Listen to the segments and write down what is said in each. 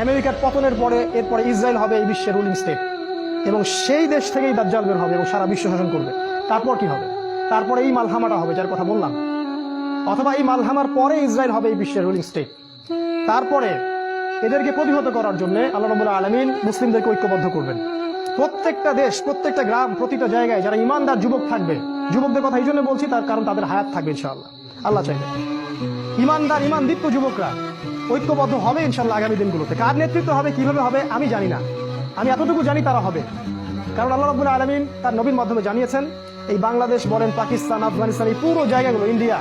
আমেরিকার পতনের পরে এরপরে ইসরায়েল হবে এই বিশ্বের রুলিং স্টেট, এবং সেই দেশ থেকেই দাজ্জাল বের হবে এবং সারা বিশ্ব শাসন করবে। তারপর কি হবে? তারপরে এই মালহামাটা হবে যার কথা বললাম, অথবা এই মালহামার পরে ইসরায়েল হবে এই বিশ্বের রুলিং স্টেট। তারপরে এদেরকে প্রতিহত করার জন্য আল্লাহ রাব্বুল আলামিন মুসলিমদেরকে ঐক্যবদ্ধ করবেন। প্রত্যেকটা দেশ, প্রত্যেকটা গ্রাম, প্রতিটা জায়গায় যারা ইমানদার যুবক থাকবে, যুবকদের কথা এই জন্য বলছি তার কারণ তাদের হায়াত থাকবে ইনশাআল্লাহ, আল্লাহ চাইবে। ইমানদার ইমানদীপ্ত যুবকরা ঐক্যবদ্ধ হবে ইনশাআল্লাহ আগামী দিনগুলোতে। কার নেতৃত্ব হবে, কিভাবে হবে আমি জানি না, আমি এতটুকু জানি তারা হবে। কারণ আল্লাহ রাব্বুল আলামিন তার নবীর মাধ্যমে জানিয়েছেন এই বাংলাদেশ বলেন, পাকিস্তান, আফগানিস্তান, এই পুরো জায়গাগুলো, ইন্ডিয়া,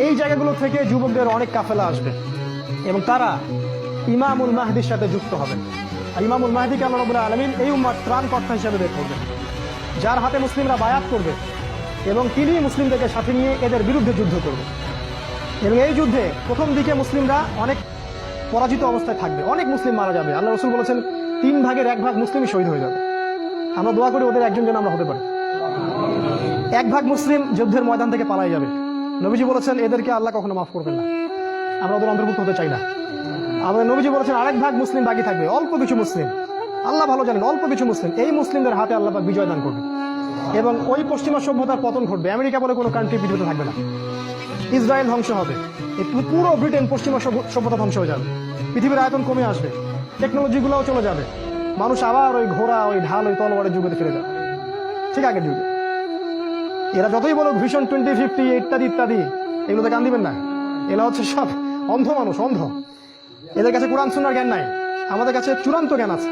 এই জায়গাগুলো থেকে যুবকদের অনেক কাফেলা আসবে এবং তারা ইমামুল মাহদির সাথে যুক্ত হবেন। আর ইমামুল মাহদিকে আল্লাহ রাব্বুল আলামিন এই উম্মার ত্রাণকর্তা হিসেবে বের করবেন, যার হাতে মুসলিমরা বায়াত করবে এবং তিনি মুসলিমদেরকে সাথে নিয়ে এদের বিরুদ্ধে যুদ্ধ করবে। এবং এই যুদ্ধে প্রথম দিকে মুসলিমরা অনেক পরাজিত অবস্থায় থাকবে, অনেক মুসলিম মারা যাবে। আল্লাহ রাসূল বলেছেন 3 ভাগের 1 ভাগ মুসলিমই শহীদ হয়ে যাবে। আমরা দোয়া করি ওদের একজন যেন আমরা হতে পারি। 1 ভাগ মুসলিম যুদ্ধের ময়দান থেকে পালাই যাবে। নবীজি বলেছেন এদেরকে আল্লাহ কখনো মাফ করবেন না, আমরা ওদের অন্তর্ভুক্ত হতে চাই না। আমাদের নবীজি বলেছেন 1 ভাগ মুসলিম বাকি থাকবে, অল্প কিছু মুসলিম, আল্লাহ ভালো জানেন, অল্প কিছু মুসলিম, এই মুসলিমদের হাতে আল্লাহ পাক বিজয় দান করবে এবং ওই পশ্চিমা সভ্যতার পতন ঘটবে। আমেরিকা বলে কোনো কান্ট্রি পৃথিবীতে থাকবে না, ইসরায়েল ধ্বংস হবে, পুরো ব্রিটেন পশ্চিমা সভ্যতা ধ্বংস হয়ে যাবে, পৃথিবীর আয়তন কমে আসবে, টেকনোলজিগুলোও চলে যাবে, মানুষ আবার ওই ঘোড়া, ওই ঢাল, ওই তলোয়ারের যুগে ফিরে যাবে, ঠিক আগের যুগে। এরা যতই বলো ভিশন 2050 ইত্যাদি ইত্যাদি, এগুলোতে কান দিবেন না। এরা হচ্ছে সব অন্ধ মানুষ, অন্ধ। এদের কাছে কোরআন সুন্নাহর জ্ঞান নাই, আমাদের কাছে চূড়ান্ত জ্ঞান আছে।